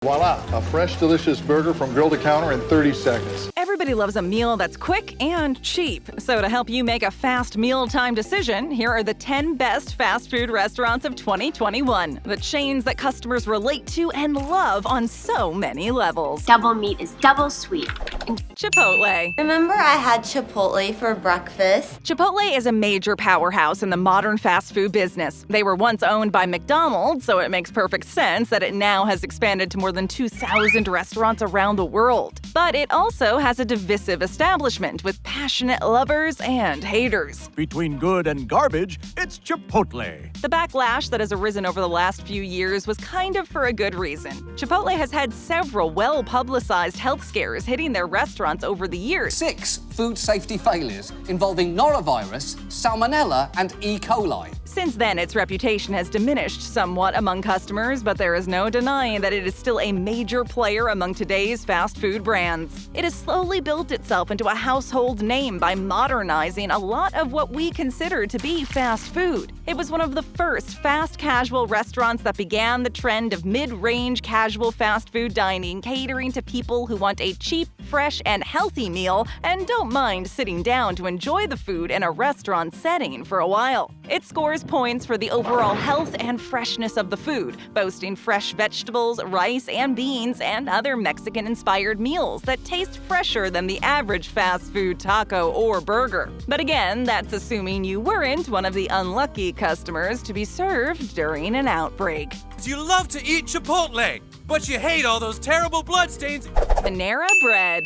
Voila, a fresh, delicious burger from grill to counter in 30 seconds. Everybody loves a meal that's quick and cheap. So to help you make a fast mealtime decision, here are the 10 best fast food restaurants of 2021. The chains that customers relate to and love on so many levels. Double meat is double sweet. Chipotle. Remember I had Chipotle for breakfast? Chipotle is a major powerhouse in the modern fast food business. They were once owned by McDonald, so it makes perfect sense that it now has expanded to more than 2,000 restaurants around the world. But it also has a divisive establishment with passionate lovers and haters. Between good and garbage, it's Chipotle. The backlash that has arisen over the last few years was kind of for a good reason. Chipotle has had several well-publicized health scares hitting their restaurants over the years. 6 food safety failures involving norovirus, salmonella, and E. coli. Since then, its reputation has diminished somewhat among customers, but there is no denying that it is still a major player among today's fast food brands. It has slowly built itself into a household name by modernizing a lot of what we consider to be fast food. It was one of the first fast casual restaurants that began the trend of mid-range casual fast food dining, catering to people who want a cheap, fresh, and healthy meal and don't mind sitting down to enjoy the food in a restaurant setting for a while. It scores points for the overall health and freshness of the food, boasting fresh vegetables, rice and beans, and other Mexican-inspired meals that taste fresher than the average fast food taco or burger. But again, that's assuming you weren't one of the unlucky customers to be served during an outbreak. You love to eat Chipotle, but you hate all those terrible bloodstains. Panera Bread.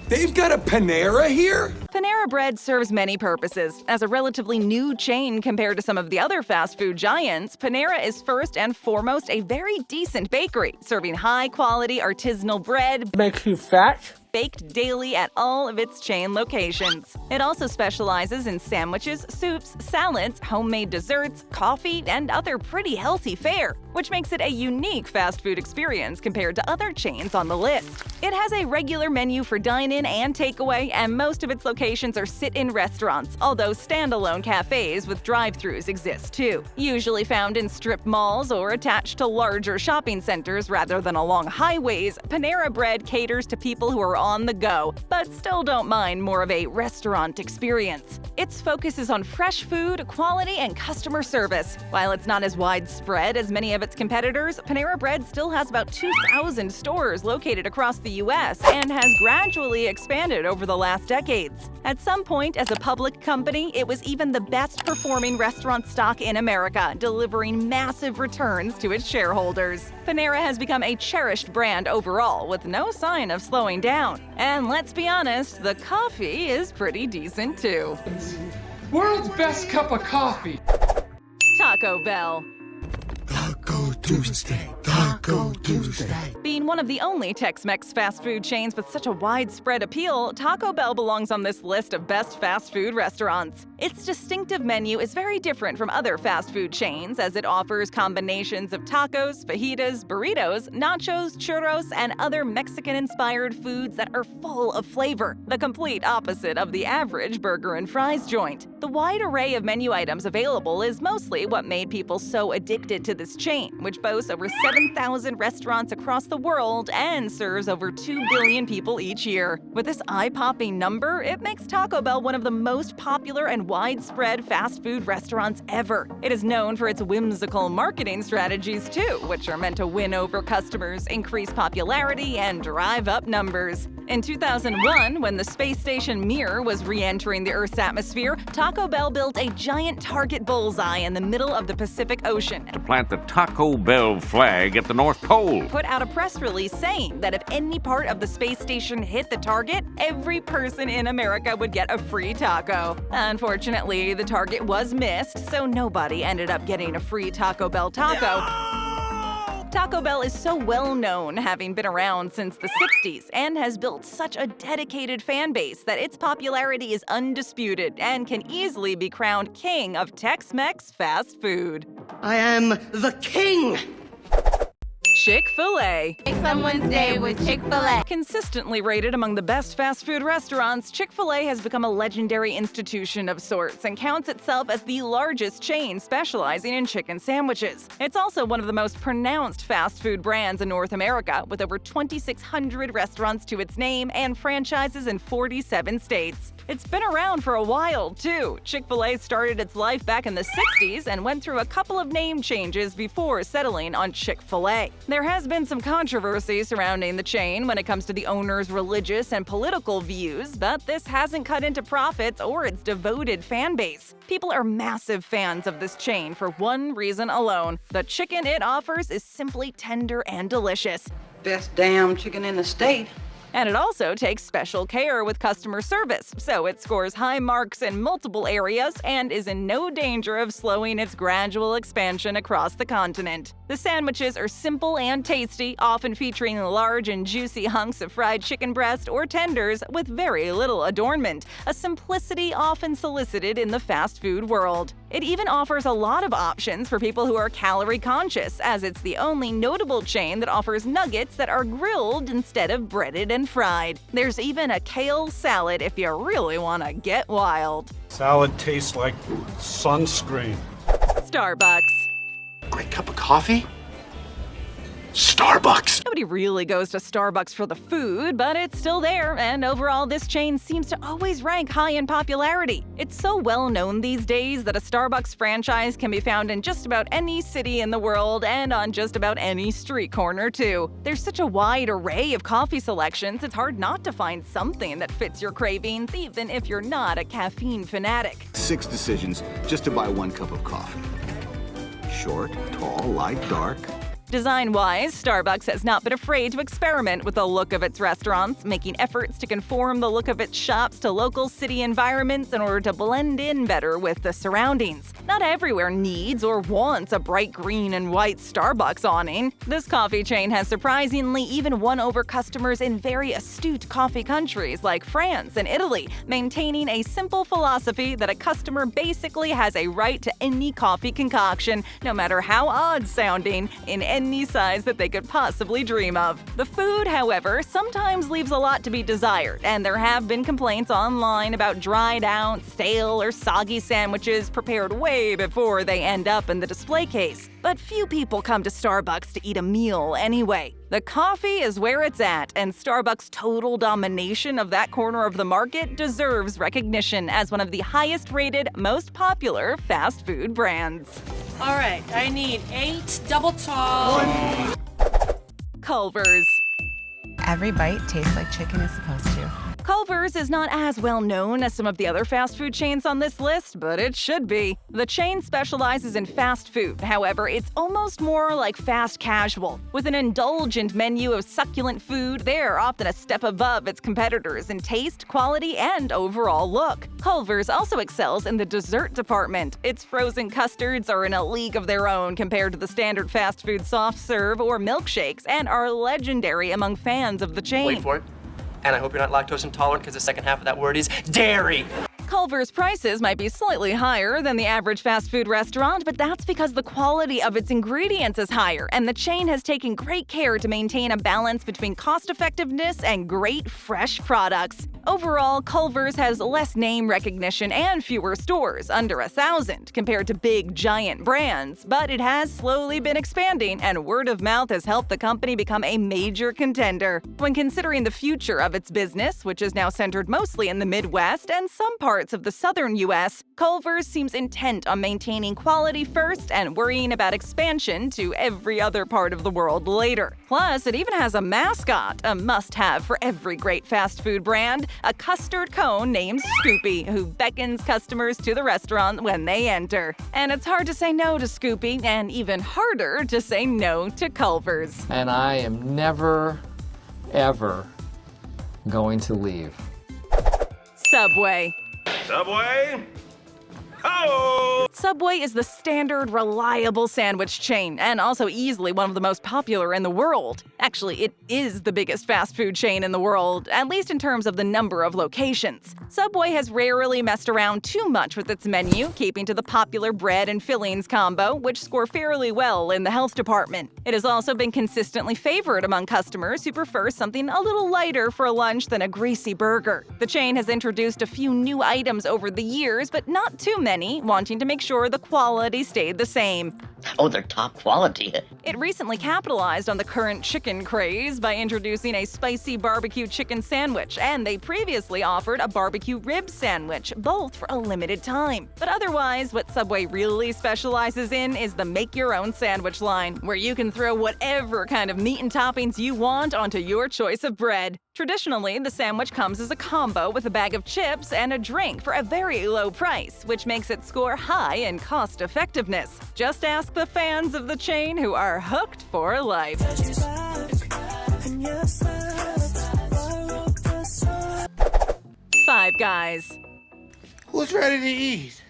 They've got a Panera here? Panera Bread serves many purposes. As a relatively new chain compared to some of the other fast food giants, Panera is first and foremost a very decent bakery, serving high-quality artisanal bread. Makes you fat? Baked daily at all of its chain locations. It also specializes in sandwiches, soups, salads, homemade desserts, coffee, and other pretty healthy fare, which makes it a unique fast food experience compared to other chains on the list. It has a regular menu for dine-in and takeaway, and most of its locations are sit-in restaurants, although standalone cafes with drive-thrus exist too. Usually found in strip malls or attached to larger shopping centers rather than along highways, Panera Bread caters to people who are on the go, but still don't mind more of a restaurant experience. Its focus is on fresh food, quality, and customer service. While it's not as widespread as many of its competitors, Panera Bread still has about 2,000 stores located across the U.S. and has gradually expanded over the last decades. At some point, as a public company, it was even the best-performing restaurant stock in America, delivering massive returns to its shareholders. Panera has become a cherished brand overall, with no sign of slowing down. And let's be honest, the coffee is pretty decent too. World's best cup of coffee. Taco Bell. Taco Tuesday. Taco Tuesday. Being one of the only Tex-Mex fast food chains with such a widespread appeal, Taco Bell belongs on this list of best fast food restaurants. Its distinctive menu is very different from other fast food chains, as it offers combinations of tacos, fajitas, burritos, nachos, churros, and other Mexican-inspired foods that are full of flavor, the complete opposite of the average burger and fries joint. The wide array of menu items available is mostly what made people so addicted to this chain, which boasts over 7,000 restaurants across the world and serves over 2 billion people each year. With this eye-popping number, it makes Taco Bell one of the most popular and widespread fast food restaurants ever. It is known for its whimsical marketing strategies too, which are meant to win over customers, increase popularity, and drive up numbers. In 2001, when the space station Mir was re-entering the Earth's atmosphere, Taco Bell built a giant target bullseye in the middle of the Pacific Ocean. To plant the Taco Bell flag at the North Pole. Put out a press release saying that if any part of the space station hit the target, every person in America would get a free taco. Unfortunately, the target was missed, so nobody ended up getting a free Taco Bell taco. Taco Bell is so well known, having been around since the 60s, and has built such a dedicated fan base that its popularity is undisputed and can easily be crowned king of Tex-Mex fast food. I am the king! Chick-fil-A. Make someone's day with Chick-fil-A. Consistently rated among the best fast food restaurants, Chick-fil-A has become a legendary institution of sorts and counts itself as the largest chain specializing in chicken sandwiches. It's also one of the most pronounced fast food brands in North America, with over 2,600 restaurants to its name and franchises in 47 states. It's been around for a while, too. Chick-fil-A started its life back in the 60s and went through a couple of name changes before settling on Chick-fil-A. There has been some controversy surrounding the chain when it comes to the owner's religious and political views, but this hasn't cut into profits or its devoted fan base. People are massive fans of this chain for one reason alone: the chicken it offers is simply tender and delicious. Best damn chicken in the state. And it also takes special care with customer service, so it scores high marks in multiple areas and is in no danger of slowing its gradual expansion across the continent. The sandwiches are simple and tasty, often featuring large and juicy hunks of fried chicken breast or tenders with very little adornment, a simplicity often solicited in the fast food world. It even offers a lot of options for people who are calorie conscious, as it's the only notable chain that offers nuggets that are grilled instead of breaded and fried. There's even a kale salad if you really want to get wild. Salad tastes like sunscreen. Starbucks. Great cup of coffee? Starbucks! Nobody really goes to Starbucks for the food, but it's still there, and overall this chain seems to always rank high in popularity. It's so well known these days that a Starbucks franchise can be found in just about any city in the world and on just about any street corner too. There's such a wide array of coffee selections, it's hard not to find something that fits your cravings, even if you're not a caffeine fanatic. 6 decisions just to buy 1 cup of coffee. Short, tall, light, dark. Design-wise, Starbucks has not been afraid to experiment with the look of its restaurants, making efforts to conform the look of its shops to local city environments in order to blend in better with the surroundings. Not everywhere needs or wants a bright green and white Starbucks awning. This coffee chain has surprisingly even won over customers in very astute coffee countries like France and Italy, maintaining a simple philosophy that a customer basically has a right to any coffee concoction, no matter how odd-sounding, in any size that they could possibly dream of. The food, however, sometimes leaves a lot to be desired, and there have been complaints online about dried out, stale, or soggy sandwiches prepared way before they end up in the display case. But few people come to Starbucks to eat a meal anyway. The coffee is where it's at, and Starbucks' total domination of that corner of the market deserves recognition as one of the highest-rated, most popular fast food brands. All right, I need 8 double tall. Culver's. Every bite tastes like chicken is supposed to. Culver's is not as well known as some of the other fast food chains on this list, but it should be. The chain specializes in fast food, however, it's almost more like fast casual. With an indulgent menu of succulent food, they're often a step above its competitors in taste, quality, and overall look. Culver's also excels in the dessert department. Its frozen custards are in a league of their own compared to the standard fast food soft serve or milkshakes, and are legendary among fans of the chain. Wait for it. And I hope you're not lactose intolerant, because the second half of that word is dairy. Culver's prices might be slightly higher than the average fast food restaurant, but that's because the quality of its ingredients is higher, and the chain has taken great care to maintain a balance between cost-effectiveness and great, fresh products. Overall, Culver's has less name recognition and fewer stores, under 1,000, compared to big, giant brands, but it has slowly been expanding, and word of mouth has helped the company become a major contender. When considering the future of its business, which is now centered mostly in the Midwest and some parts of the southern U.S., Culver's seems intent on maintaining quality first and worrying about expansion to every other part of the world later. Plus, it even has a mascot, a must-have for every great fast food brand, a custard cone named Scoopy, who beckons customers to the restaurant when they enter. And it's hard to say no to Scoopy, and even harder to say no to Culver's. And I am never, ever going to leave. Subway. Subway? Oh! Subway is the standard, reliable sandwich chain, and also easily one of the most popular in the world. Actually, it is the biggest fast food chain in the world, at least in terms of the number of locations. Subway has rarely messed around too much with its menu, keeping to the popular bread and fillings combo, which score fairly well in the health department. It has also been consistently favored among customers who prefer something a little lighter for lunch than a greasy burger. The chain has introduced a few new items over the years, but not too many, wanting to make sure the quality stayed the same. Oh, they're top quality. It recently capitalized on the current chicken craze by introducing a spicy barbecue chicken sandwich, and they previously offered a barbecue rib sandwich, both for a limited time. But otherwise, what Subway really specializes in is the make-your-own sandwich line, where you can throw whatever kind of meat and toppings you want onto your choice of bread. Traditionally, the sandwich comes as a combo with a bag of chips and a drink for a very low price, which makes it score high in cost-effectiveness. Just ask the fans of the chain who are hooked for life. Five Guys. Who's ready to eat?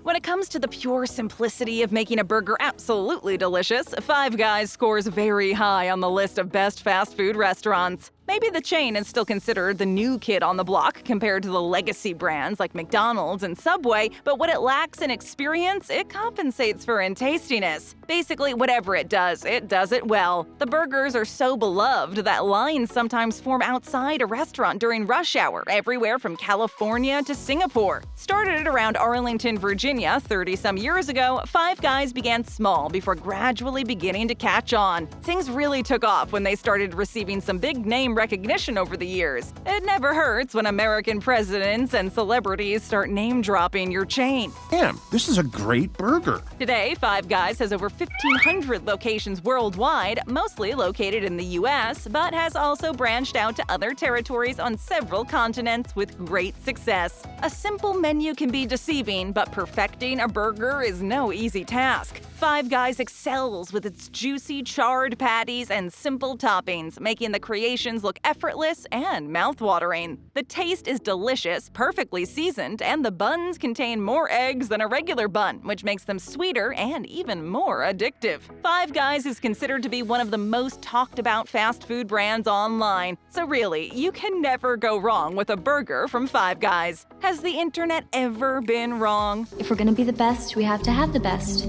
When it comes to the pure simplicity of making a burger absolutely delicious, Five Guys scores very high on the list of best fast food restaurants. Maybe the chain is still considered the new kid on the block compared to the legacy brands like McDonald's and Subway, but what it lacks in experience, it compensates for in tastiness. Basically, whatever it does it well. The burgers are so beloved that lines sometimes form outside a restaurant during rush hour, everywhere from California to Singapore. Started around Arlington, Virginia 30-some years ago, Five Guys began small before gradually beginning to catch on. Things really took off when they started receiving some big-name recognition over the years. It never hurts when American presidents and celebrities start name-dropping your chain. Damn, this is a great burger. Today, Five Guys has over 1,500 locations worldwide, mostly located in the U.S., but has also branched out to other territories on several continents with great success. A simple menu can be deceiving, but perfecting a burger is no easy task. Five Guys excels with its juicy, charred patties and simple toppings, making the creations look effortless and mouth-watering. The taste is delicious, perfectly seasoned, and the buns contain more eggs than a regular bun, which makes them sweeter and even more addictive. Five Guys is considered to be one of the most talked about fast food brands online, so really, you can never go wrong with a burger from Five Guys. Has the internet ever been wrong? If we're gonna be the best, we have to have the best.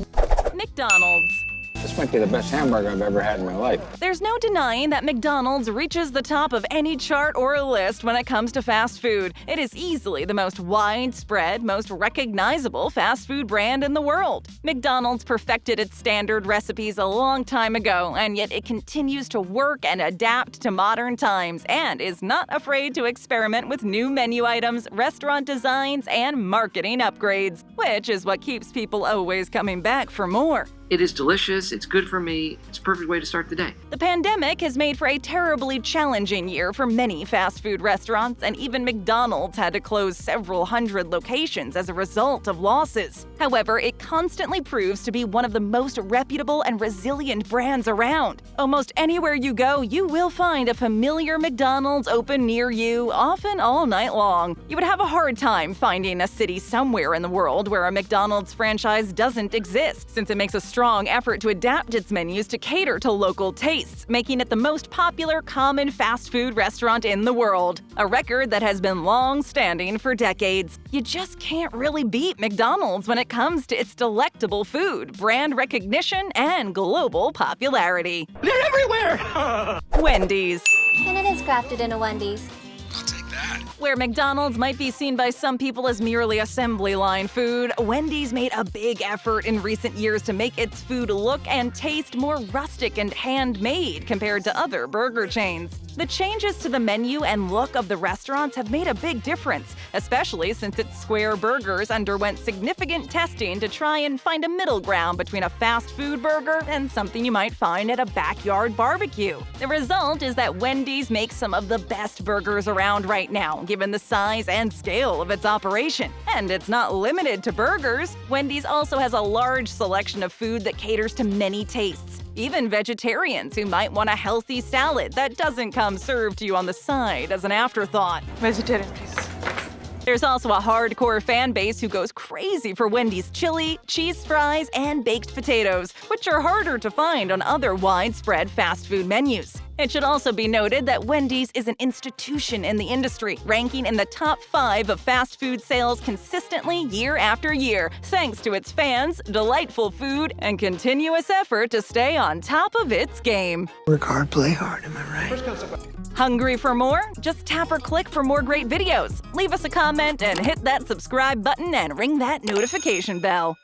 McDonald's. This might be the best hamburger I've ever had in my life. There's no denying that McDonald's reaches the top of any chart or list when it comes to fast food. It is easily the most widespread, most recognizable fast food brand in the world. McDonald's perfected its standard recipes a long time ago, and yet it continues to work and adapt to modern times and is not afraid to experiment with new menu items, restaurant designs, and marketing upgrades, which is what keeps people always coming back for more. It is delicious, it's good for me, it's a perfect way to start the day. The pandemic has made for a terribly challenging year for many fast food restaurants, and even McDonald's had to close several hundred locations as a result of losses. However, it constantly proves to be one of the most reputable and resilient brands around. Almost anywhere you go, you will find a familiar McDonald's open near you, often all night long. You would have a hard time finding a city somewhere in the world where a McDonald's franchise doesn't exist, since it makes a strong effort to adapt its menus to cater to local tastes, making it the most popular common fast food restaurant in the world, a record that has been long-standing for decades. You just can't really beat McDonald's when it comes to its delectable food, brand recognition, and global popularity. They're everywhere! Wendy's. And it is crafted in a Wendy's. Where McDonald's might be seen by some people as merely assembly line food, Wendy's made a big effort in recent years to make its food look and taste more rustic and handmade compared to other burger chains. The changes to the menu and look of the restaurants have made a big difference, especially since its square burgers underwent significant testing to try and find a middle ground between a fast food burger and something you might find at a backyard barbecue. The result is that Wendy's makes some of the best burgers around right now, given the size and scale of its operation. And it's not limited to burgers. Wendy's also has a large selection of food that caters to many tastes. Even vegetarians who might want a healthy salad that doesn't come served to you on the side as an afterthought. Vegetarian, please. There's also a hardcore fan base who goes crazy for Wendy's chili, cheese fries, and baked potatoes, which are harder to find on other widespread fast food menus. It should also be noted that Wendy's is an institution in the industry, ranking in the top 5 of fast food sales consistently year after year, thanks to its fans, delightful food, and continuous effort to stay on top of its game. Work hard, play hard, am I right? Hungry for more? Just tap or click for more great videos. Leave us a comment and hit that subscribe button and ring that notification bell.